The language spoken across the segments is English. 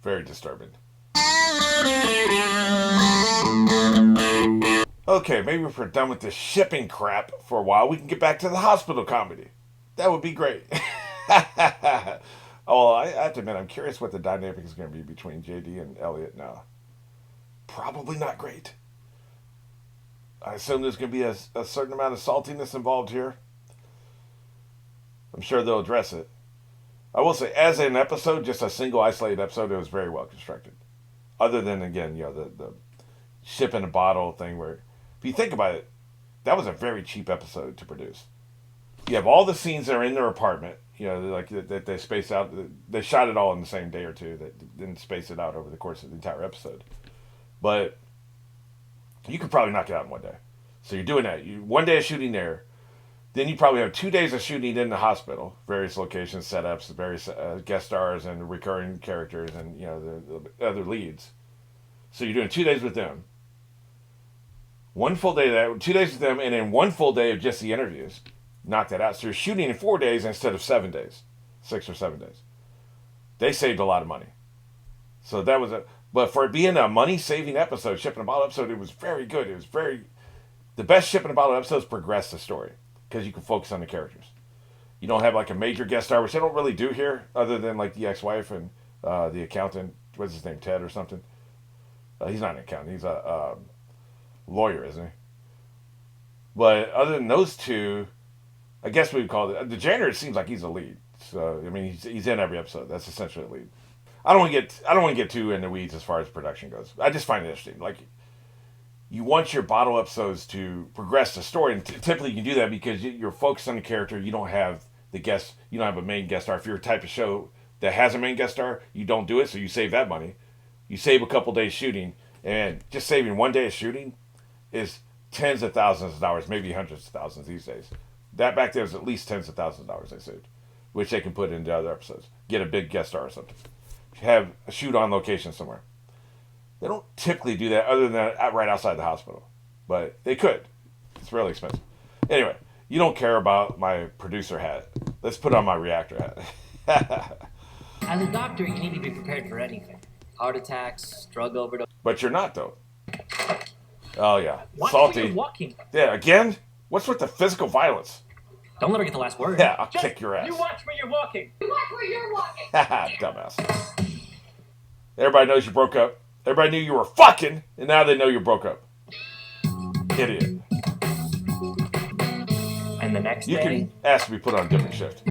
Very disturbing. Okay, maybe if we're done with this shipping crap for a while, we can get back to the hospital comedy. That would be great. Oh, I have to admit, I'm curious what the dynamic is going to be between JD and Elliot now. Probably not great. I assume there's going to be a certain amount of saltiness involved here. I'm sure they'll address it. I will say, as an episode, just a single isolated episode, it was very well constructed. Other than, again, the ship in a bottle thing where, if you think about it, that was a very cheap episode to produce. You have all the scenes that are in their apartment, like that they space out. They shot it all in the same day or two. That didn't space it out over the course of the entire episode. But you could probably knock it out in one day. So you're doing that. One day of shooting there. Then you probably have 2 days of shooting in the hospital, various locations, setups, various guest stars and recurring characters, and the other leads. So you're doing 2 days with them. One full day of that, 2 days with them, and then one full day of just the interviews. Knock that out. So you're shooting in 4 days instead of 7 days, 6 or 7 days. They saved a lot of money. So that was but for it being a money-saving episode, Ship in a Bottle episode, it was very good. It was the best Ship in a Bottle episodes progress the story because you can focus on the characters. You don't have like a major guest star, which they don't really do here, other than like the ex-wife and the accountant. What's his name? Ted or something. He's not an accountant. He's a lawyer, isn't he? But other than those two, I guess we would call it the janitor. Seems like he's a lead. So I mean, he's in every episode. That's essentially a lead. I don't want to get too in the weeds as far as production goes. I just find it interesting. Like, you want your bottle episodes to progress the story, and typically you can do that because you're focused on the character. You don't have the guest. You don't have a main guest star. If you're a type of show that has a main guest star, you don't do it, so you save that money. You save a couple days shooting, and just saving 1 day of shooting is tens of thousands of dollars, maybe hundreds of thousands these days. That back there was at least tens of thousands of dollars they saved, which they can put into other episodes. Get a big guest star or something. Have a shoot on location somewhere. They don't typically do that other than right outside the hospital. But they could. It's really expensive. Anyway, you don't care about my producer hat. Let's put on my reactor hat. As a doctor, you need to be prepared for anything. Heart attacks, drug overdose. But you're not, though. Oh, yeah. Watch Salty. where you're walking. Yeah, again? What's with the physical violence? Don't let her get the last word. Yeah, I'll kick your ass. You watch where you're walking. You watch where you're walking. Haha, dumbass. Everybody knows you broke up. Everybody knew you were fucking, and now they know you broke up. Idiot. And the next You day. can ask to be put on a different shift.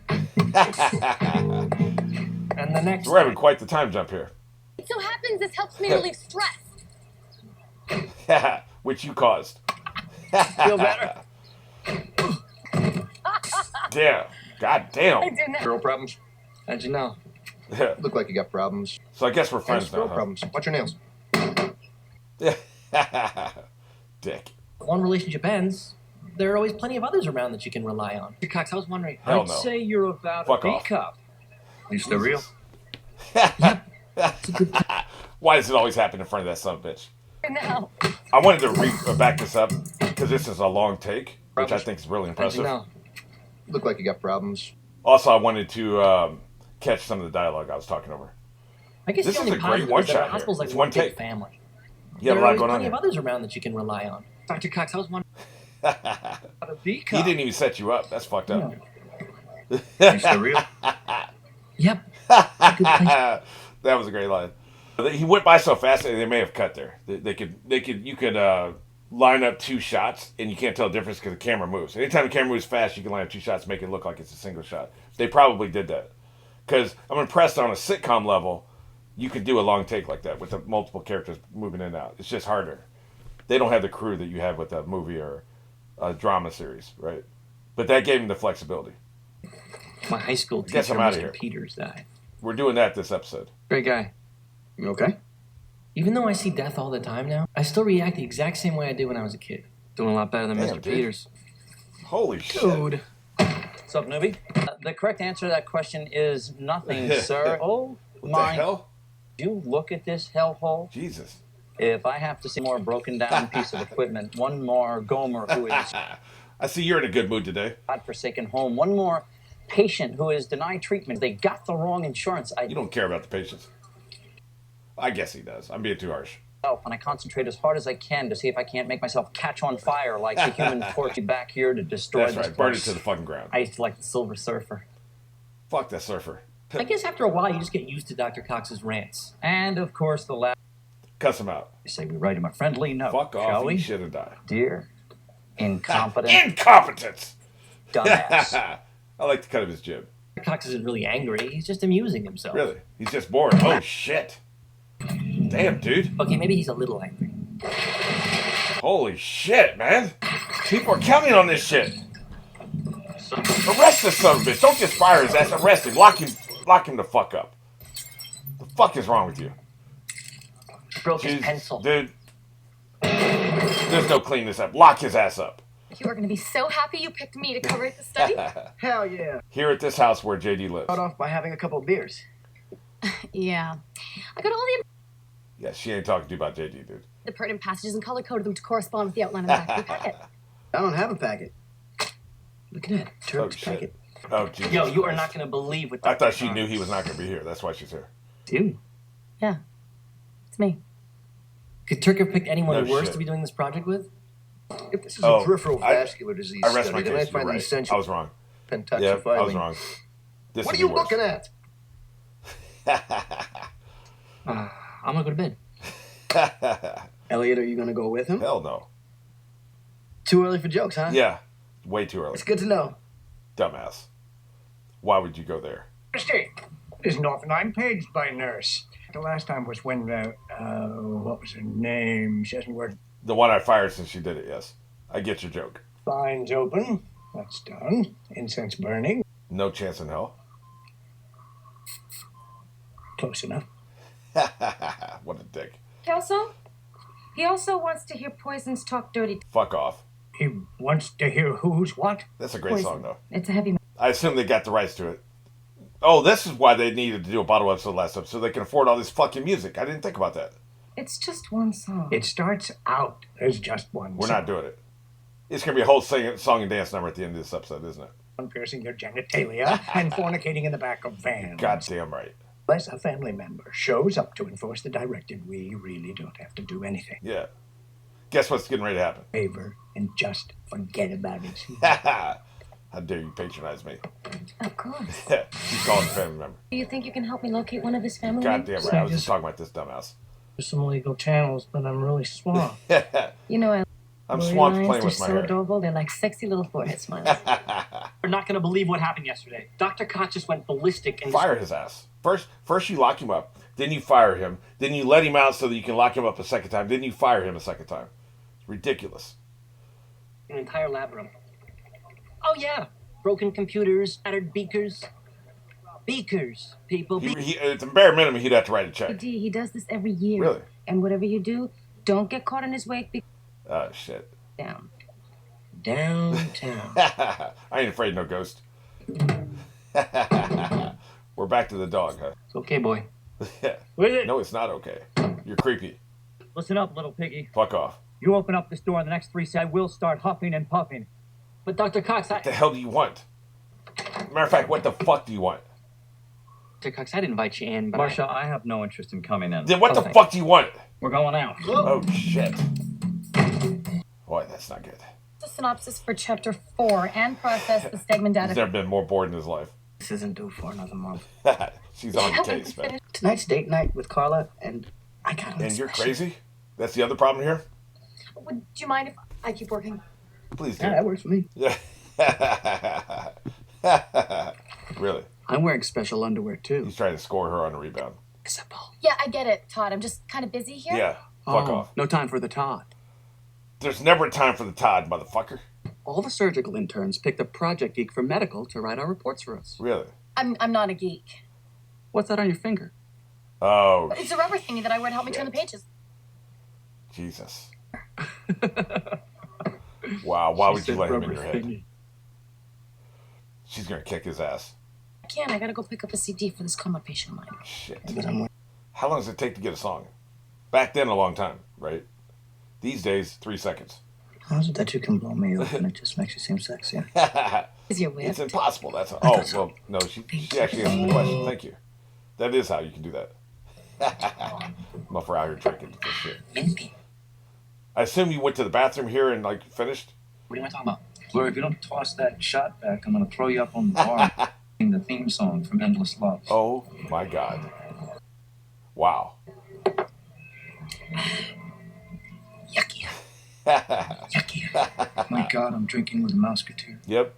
And the next. We're having quite the time jump here. It so happens this helps me relieve stress. Which you caused. Feel better? Damn. God damn. I didn't. Girl problems? How'd you know? Look like you got problems. So I guess we're friends now, Girl huh? problems. Watch your nails. Dick. One relationship ends, there are always plenty of others around that you can rely on. Cox, I was wondering. Hell I'd no. say you're about Fuck a B off. cup. You still real? Why does it always happen in front of that son of a bitch? No. I wanted to back this up because this is a long take, which I think is really How'd you impressive. know? Look like you got problems. Also, I wanted to catch some of the dialogue I was talking over. I guess This the is only a great positive one is that shot our hospital's here. like It's one one big take. family. You have a There are lot always going on plenty here. of others around that you can rely on. Dr. Cox, I was wondering. About a B He cup. didn't even set you up. That's fucked up. You still real? Yep. Good place. That was a great line. He went by so fast they may have cut there. You could line up two shots and you can't tell the difference because the camera moves. Anytime the camera moves fast, you can line up two shots and make it look like it's a single shot. They probably did that because I'm impressed on a sitcom level. You could do a long take like that with the multiple characters moving in and out. It's just harder. They don't have the crew that you have with a movie or a drama series, right? But that gave him the flexibility. My high school Guess teacher, I'm outta Mr. here. Peters, died. We're doing that this episode. Great guy. You okay? Even though I see death all the time now, I still react the exact same way I did when I was a kid. Doing a lot better than Damn, Mr. dude. Peters. Holy shit. Dude. What's up, newbie? The correct answer to that question is nothing, sir. Oh, What the my. hell? You look at this hellhole. Jesus. If I have to see more broken down piece of equipment, one more Gomer who is I see you're in a good mood today. godforsaken home, one more patient who is denied treatment, they got the wrong insurance. You don't care about the patients. I guess he does. I'm being too harsh. And I concentrate as hard as I can to see if I can't make myself catch on fire like the Human Torch back here to destroy That's this right. Burn it place. to the fucking ground. I used to like the Silver Surfer. Fuck that surfer. I guess after a while, you just get used to Dr. Cox's rants. And, of course, the last... Cuss him out. You say we write him a friendly note, Fuck shall off. we? He should have died. Dear incompetent Incompetence! dumbass. I like the cut of his jib. Dr. Cox isn't really angry. He's just amusing himself. Really? He's just bored. Oh, shit. Damn, dude. Okay, maybe he's a little angry. Holy shit, man. People are counting on this shit. Arrest this son of a bitch. Don't just fire his ass. Arrest him. Lock him the fuck up. The fuck is wrong with you? Broke his Jesus, pencil. Dude. There's no cleaning this up. Lock his ass up. You are going to be so happy you picked me to co-write the study. Hell yeah. Here at this house where JD lives. Start off by having a couple of beers. Yeah. I got all Yeah, she ain't talking to you about JD, dude. the pertinent passages and color-coded them to correspond with the outline of the back of your packet. I don't have a packet. Look at that. Oh, Turk's shit. packet. Oh, Jesus Yo, you are Christ. not going to believe what I Dr. thought she Cox- knew he was not going to be here. That's why she's here. Dude, Yeah. It's me. could Turk have picked anyone No worse shit. to be doing this project with? If this is Oh, a peripheral I- vascular disease I rest my study, then I case. You're find the right. essential I was wrong. pentaxophyllene. Yeah, I was wrong. This What are would you be worse. looking at? I'm going to go to bed. Elliot, are you going to go with him? Hell no. Too early for jokes, huh? Yeah, way too early. It's good to know. Dumbass. Why would you go there? Mistake. There's nothing I'm paged by, nurse. The last time was when, what was her name? She hasn't worked. The one I fired since she did it, yes. I get your joke. Fine's open. That's done. Incense burning. No chance in hell. Close enough. What a dick. He also wants to hear Poisons talk dirty. Fuck off. He wants to hear who's what. That's a great song, though. It's a heavy. I assume they got the rights to it. Oh, this is why they needed to do a bottle episode last episode, so they can afford all this fucking music. I didn't think about that. It's just one song. It starts out as just one We're song. not doing it. It's going to be a whole song and dance number at the end of this episode, isn't it? Piercing your genitalia and fornicating in the back of vans. Goddamn right. Unless a family member shows up to enforce the directive, we really don't have to do anything. Yeah. Guess what's getting ready to happen? Favor and just forget about it. How dare you patronize me? Of course. She's calling a family member. Do you think you can help me locate one of his family Goddamn members? right. I was just talking about this dumbass. There's some illegal channels, but I'm really swamped. You know, I'm blurry swamped lines, playing they're with my so hair. adorable. They're like sexy little forehead smiles. You're not going to believe what happened yesterday. Dr. Cox just went ballistic and Fire his ass. First you lock him up, then you fire him, then you let him out so that you can lock him up a second time, then you fire him a second time. It's ridiculous. an entire lab room. Oh yeah, broken computers, shattered beakers. Beakers, people. At the bare minimum, he'd have to write a check. He does this every year. Really? And whatever you do, don't get caught in his wake. Oh, shit. Down. Downtown. I ain't afraid no ghost. We're back to the dog, huh? It's okay, boy. What is it? No, it's not okay. You're creepy. Listen up, little piggy. Fuck off. You open up this door in the next 3 seconds, I will start huffing and puffing. But Dr. Cox, What the hell do you want? Matter of fact, what the fuck do you want? Dr. Cox, I'd invite you in, but Marcia, I have no interest in coming in. Then what the Okay. fuck do you want? We're going out. Oh, shit. Boy, that's not good. The synopsis for chapter 4 and process the segment data. He's never been more bored in his life. This isn't due for another month. She's on the case, man. Tonight's date night with Carla, and I got an And you're inspection. crazy? That's the other problem here? Would you mind if I keep working? Please Yeah, do. that works for me. Really? I'm wearing special underwear, too. He's trying to score her on a rebound. Acceptable. Yeah, I get it, Todd. I'm just kind of busy here. Yeah, fuck off. No time for the Todd. There's never a time for the Todd, motherfucker. All the surgical interns picked a project geek from medical to write our reports for us. Really? I'm not a geek. What's that on your finger? Oh, It's a rubber thingy that I wear to help me turn the pages. Jesus. Wow, why would you Said let him in rubber your head? thingy. She's gonna kick his ass. I can't. I gotta go pick up a CD for this coma patient of mine. Shit. But I'm How long does it take to get a song? Back then, a long time, right? These days, 3 seconds. How's it that you can blow me open? It just makes you seem sexy. Is your It's whip? impossible. That's how. Oh, well, no, she actually answered the question. Thank you. That is how you can do that. Muffer out here drinking this shit. Minty. I assume you went to the bathroom here and like finished. What are you talking about? Fleur, if you don't toss that shot back, I'm gonna throw you up on the bar. Sing the theme song from Endless Love. Oh my God! Wow. Yucky. Yucky. My God, I'm drinking with a musketeer. Yep.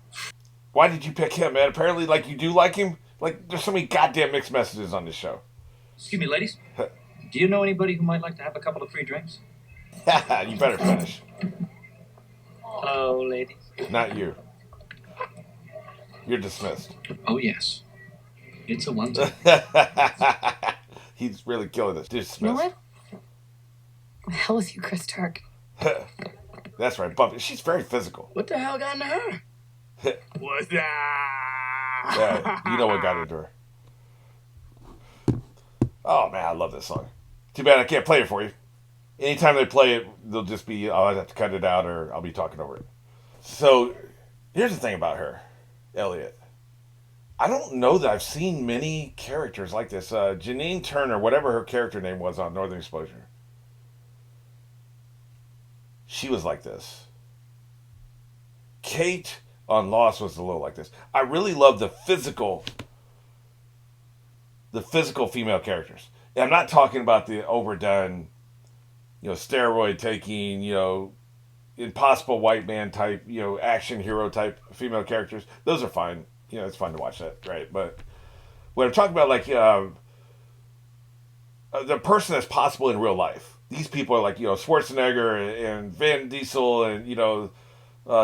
Why did you pick him, man? Apparently, like, you do like him. Like, there's so many goddamn mixed messages on this show. Excuse me, ladies. Do you know anybody who might like to have a couple of free drinks? You better finish. Hello, ladies. Not you. You're dismissed. Oh, yes. It's a one-time. He's really killing this. Dismissed. You know what? The hell with you, Chris Turk. That's right, Bumpy. She's very physical. What the hell got into her? What's that? Yeah, you know what got into her. Oh, man, I love this song. Too bad I can't play it for you. Anytime they play it, they'll just be, I'll have to cut it out or I'll be talking over it. So, here's the thing about her, Elliot. I don't know that I've seen many characters like this. Janine Turner, whatever her character name was on Northern Exposure. She was like this. Kate on Lost was a little like this. I really love the physical female characters. And I'm not talking about the overdone, steroid taking, impossible white man type, action hero type female characters. Those are fine. It's fun to watch that, right? But when I'm talking about, like, the person that's possible in real life, these people are like, Schwarzenegger and Vin Diesel and,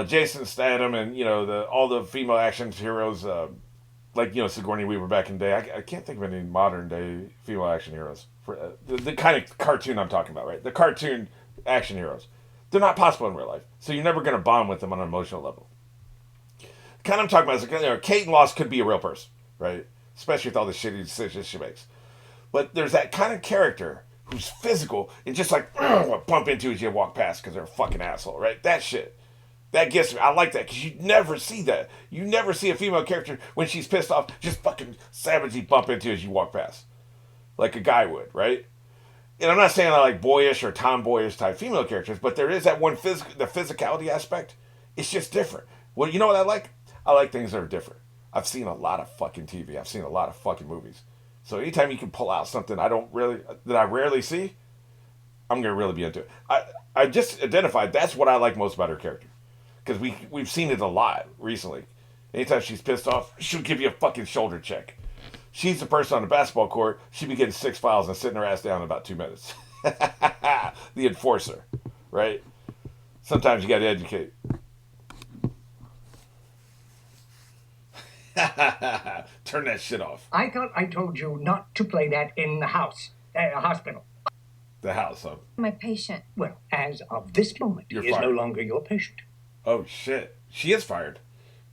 Jason Statham and, all the female action heroes, like, Sigourney Weaver back in the day. I can't think of any modern day female action heroes. For the kind of cartoon I'm talking about, right? The cartoon action heroes. They're not possible in real life. So you're never going to bond with them on an emotional level. Kind of I'm talking about is, Kate and Lost could be a real person, right? Especially with all the shitty decisions she makes. But there's that kind of character who's physical and just like, bump into as you walk past because they're a fucking asshole, right? That shit. That gets me. I like that because you never see that. You never see a female character when she's pissed off just fucking savagely bump into as you walk past. Like a guy would, right? And I'm not saying I like boyish or tomboyish type female characters, but there is that one the physicality aspect. It's just different. Well, you know what I like? I like things that are different. I've seen a lot of fucking TV. I've seen a lot of fucking movies. So anytime you can pull out something that I rarely see, I'm going to really be into it. I just identified that's what I like most about her character. Because we've seen it a lot recently. Anytime she's pissed off, she'll give you a fucking shoulder check. She's the person on the basketball court. She'd be getting 6 fouls and sitting her ass down in about 2 minutes. The enforcer, right? Sometimes you got to educate. Turn that shit off. I thought I told you not to play that in the hospital. The house, huh? My patient. Well, as of this moment, You're he is fired. no longer your patient. Oh, shit. She is fired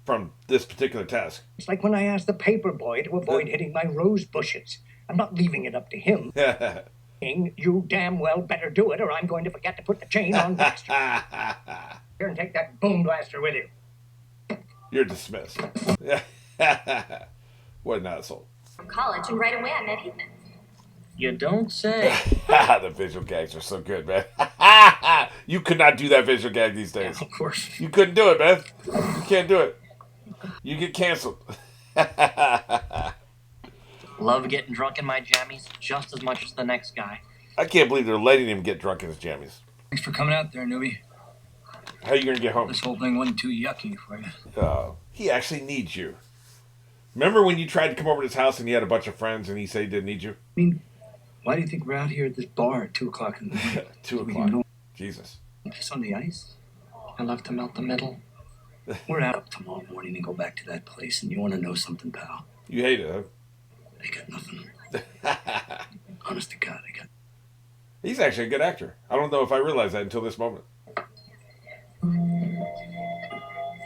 from this particular task. It's like when I asked the paper boy to avoid hitting my rose bushes. I'm not leaving it up to him. You damn well better do it, or I'm going to forget to put the chain on Baxter. Here and take that boom blaster with you. You're dismissed. What an asshole. From college, and right away I met Ethan. You don't say. The visual gags are so good, man. You could not do that visual gag these days. Of course. You couldn't do it, man. You can't do it. You get canceled. Love getting drunk in my jammies just as much as the next guy. I can't believe they're letting him get drunk in his jammies. Thanks for coming out there, newbie. How are you going to get home? This whole thing wasn't too yucky for you. He actually needs you. Remember when you tried to come over to his house and he had a bunch of friends and he said he didn't need you? I mean, why do you think we're out here at this bar at 2 o'clock in the morning? 2 We o'clock. can go Jesus. piss on the ice? I love to melt the middle. We're out up tomorrow morning and go back to that place, and you want to know something, pal? You hate it, huh? I got nothing. Honest to God, I got. He's actually a good actor. I don't know if I realized that until this moment.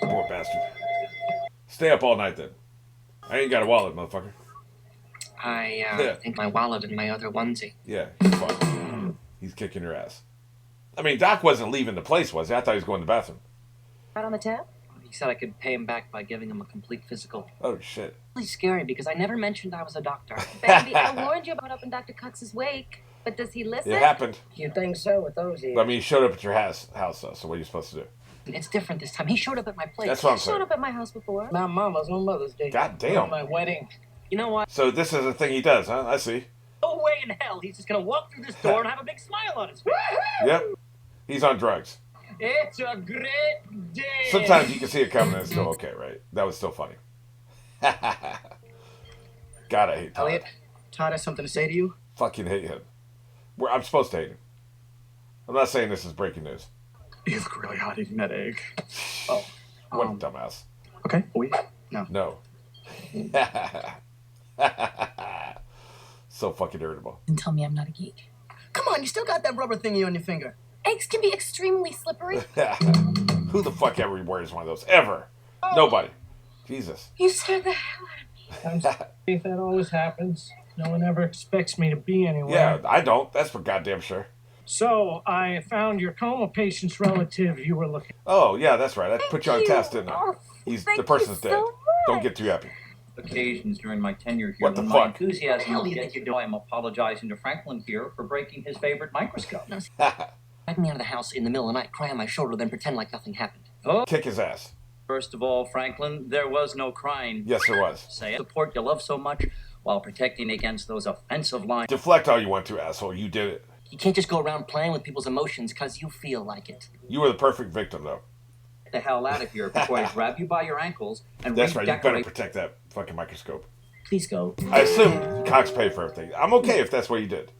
Poor bastard. Stay up all night then. I ain't got a wallet, motherfucker. I think my wallet and my other onesie. Yeah, he's fine. He's kicking your ass. I mean, Doc wasn't leaving the place, was he? I thought he was going to the bathroom. Out on the tap? He said I could pay him back by giving him a complete physical. Oh, shit. It's really scary because I never mentioned I was a doctor. Baby, I warned you about up in Dr. Cux's wake. But does he listen? It happened. You think so with those ears? I mean, he showed up at your house though, so what are you supposed to do? It's different this time. He showed up at my place. That's what I'm He showed saying. up at my house before. My mama's on Mother's Day. God damn. On my wedding. You know what? So this is a thing he does, huh? I see. No way in hell he's just gonna walk through this door and have a big smile on his face. Yep. He's on drugs. It's a great day. Sometimes you can see it coming and it's still okay, right? That was still funny. God, I hate Todd. Elliot, Todd has something to say to you. Fucking hate him. I'm supposed to hate him. I'm not saying this is breaking news. You look really hot eating that egg. Oh, what a dumbass. Okay, we no. No. So fucking irritable. And tell me I'm not a geek. Come on, you still got that rubber thingy on your finger. Eggs can be extremely slippery. Who the fuck ever wears one of those? Ever. Nobody. Jesus. You scared the hell out of me. I'm sorry if that always happens. No one ever expects me to be anywhere. Yeah, I don't. That's for goddamn sure. So, I found your coma patient's relative you were looking. Oh, yeah, that's right. I put you on you. test, didn't I? Oh, The thank person's you dead. so Don't much. get too happy. Occasions during my tenure here, What the when fuck? my enthusiasm Hell do you gets think to, I am apologizing to Franklin here for breaking his favorite microscope. Drag me out of the house in the middle of the night, cry on my shoulder, then pretend like nothing happened. Kick his ass. First of all, Franklin, there was no crying. Yes, there was. Say it. Support you love so much while protecting against those offensive lines. Deflect all you want to, asshole. You did it. You can't just go around playing with people's emotions because you feel like it. You were the perfect victim, though. Get the hell out of here before I grab you by your ankles and That's right. You better redecorate. protect that fucking microscope. Please go. I assume Cox paid for everything. I'm okay if that's what you did.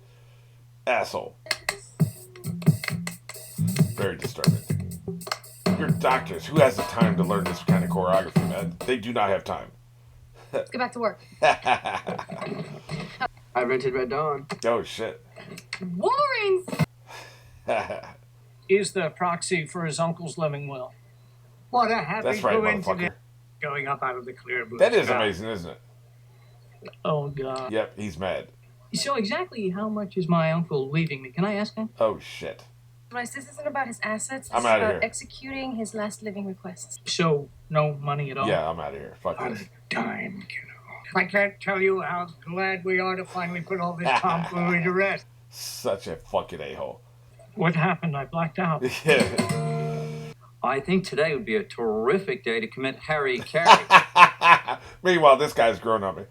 Asshole. Very disturbing. You're doctors. Who has the time to learn this kind of choreography, man? They do not have time. Let's get back to work. I rented Red Dawn. Oh, shit. Wolverines! Is the proxy for his uncle's living will. What a happy That's right, coincidence. motherfucker. Going up out of the clear blue That is sky. amazing, isn't it? Oh, God. Yep, he's mad. So exactly how much is my uncle leaving me? Can I ask him? Oh, shit. Bryce, this isn't about his assets. This I'm is outta about here. executing his last living requests. So, no money at all? Yeah, I'm out of here. Fuck On this. a dime, kiddo. I can't tell you how glad we are to finally put all this tomfoolery to rest. Such a fucking a-hole. What happened? I blacked out. Yeah. I think today would be a terrific day to commit Harry Carey. Meanwhile, this guy's grown on me.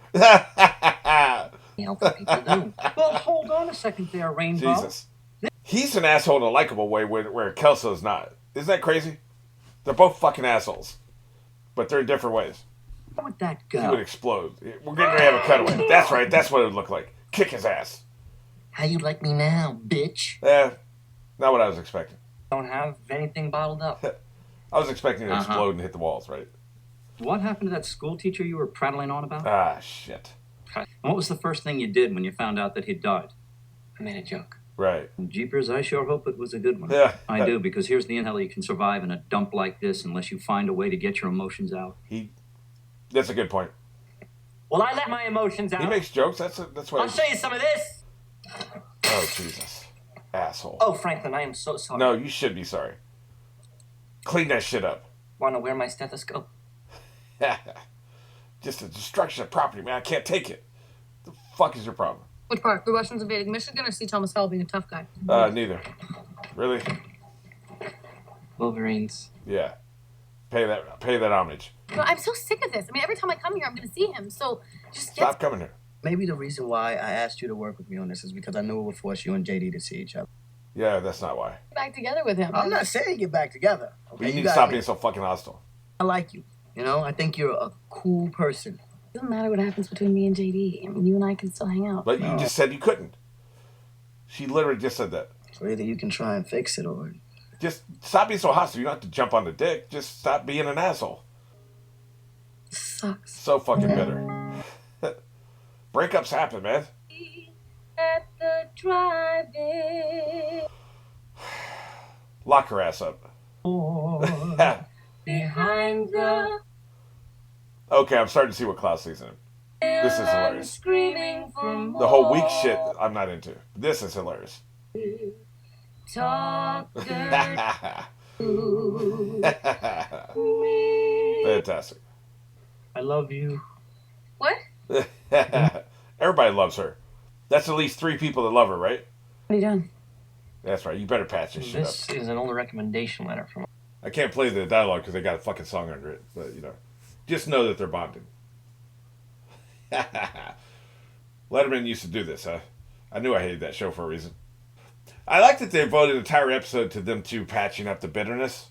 Help people do. Well, hold on a second there, Rainbow. Jesus. He's an asshole in a likable way where Kelso's not. Isn't that crazy? They're both fucking assholes. But they're in different ways. How would that He would go? explode. We're getting ready to have a cutaway. That's right. That's what it would look like. Kick his ass. How you like me now, bitch? Not what I was expecting. Don't have anything bottled up. I was expecting it to explode and hit the walls, right? What happened to that school teacher you were prattling on about? Ah, shit. And what was the first thing you did when you found out that he'd died? I made a joke. Right. Jeepers, I sure hope it was a good one. Yeah. I do, because here's the intel you can survive in a dump like this unless you find a way to get your emotions out. That's a good point. Well, I let my emotions out. He makes jokes. That's why. I'll show you some of this. Oh, Jesus. Asshole. Oh, Franklin, I am so sorry. No, you should be sorry. Clean that shit up. Want to wear my stethoscope? Just a destruction of property, man. I can't take it. The fuck is your problem? Which part? The Russians invading Michigan or C. Thomas Howell being a tough guy? Neither. Really? Wolverines. Yeah. Pay that homage. No, I'm so sick of this. I mean, every time I come here, I'm going to see him. So just get Stop coming here. Maybe the reason why I asked you to work with me on this is because I knew it would force you and JD to see each other. Yeah, that's not why. back together with him. I'm not saying get back together. But Okay, you need to guys stop make- being so fucking hostile. I like you. You know, I think you're a cool person. It doesn't matter what happens between me and JD. I mean, you and I can still hang out. But you just said you couldn't. She literally just said that. So either you can try and fix it or... Just stop being so hostile. You don't have to jump on the dick. Just stop being an asshole. Sucks. So fucking bitter. Breakups happen, man. At the drive-in. Lock her ass up. Behind the... Okay, I'm starting to see what Klaus sees in him. This is hilarious. Screaming for more. The whole weak shit I'm not into. This is hilarious. Talk dirty Yeah. to me. Fantastic. I love you. What? Everybody loves her. That's at least 3 people that love her, right? What are you doing? That's right. You better patch this shit up. This is an old recommendation letter from. I can't play the dialogue because they got a fucking song under it. But, just know that they're bonding. Letterman used to do this, huh? I knew I hated that show for a reason. I like that they devoted an entire episode to them two patching up the bitterness.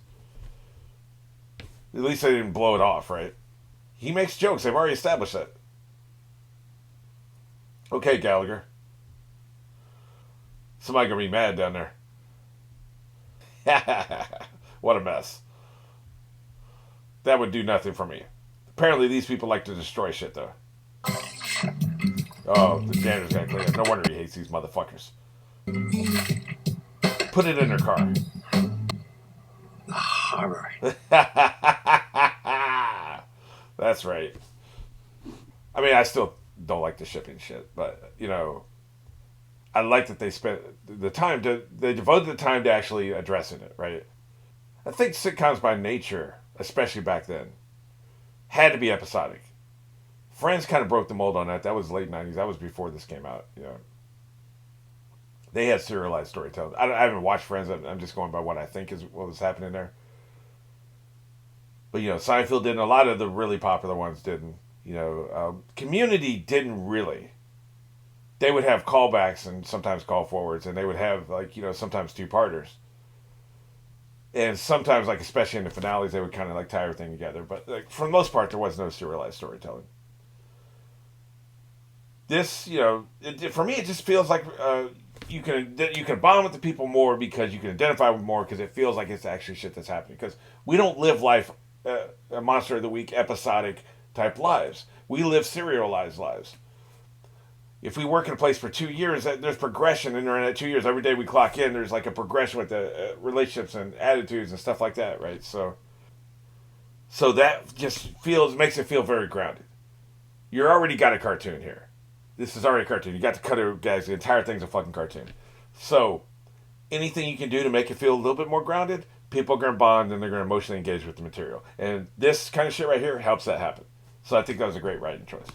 At least they didn't blow it off, right? He makes jokes. They've already established that. Okay, Gallagher. Somebody gonna be mad down there. What a mess. That would do nothing for me. Apparently these people like to destroy shit, though. Oh, the janitor's gotta clean it. No wonder he hates these motherfuckers. Put it in her car. Horror. That's right. I mean, I still don't like the shipping shit, but, I like that they spent the time they devoted the time to actually addressing it, right? I think sitcoms by nature, especially back then, had to be episodic. Friends kind of broke the mold on that. That was late 90s. That was before this came out, They had serialized storytelling. I haven't watched Friends. I'm just going by what I think is what was happening there. But, Seinfeld didn't. A lot of the really popular ones didn't. Community didn't really. They would have callbacks and sometimes call forwards, and they would have, sometimes 2-parters. And sometimes, especially in the finales, they would kind of, tie everything together. But, for the most part, there was no serialized storytelling. This, for me, it just feels like you can bond with the people more because you can identify with more because it feels like it's actually shit that's happening. Because we don't live life, a Monster of the Week, episodic type lives. We live serialized lives. If we work in a place for 2 years, there's progression, and during that 2 years, every day we clock in, there's a progression with the relationships and attitudes and stuff like that, right? So that just makes it feel very grounded. You already got a cartoon here. This is already a cartoon. You got to cut it, guys. The entire thing's a fucking cartoon. So anything you can do to make it feel a little bit more grounded, people are going to bond and they're going to emotionally engage with the material. And this kind of shit right here helps that happen. So I think that was a great writing choice.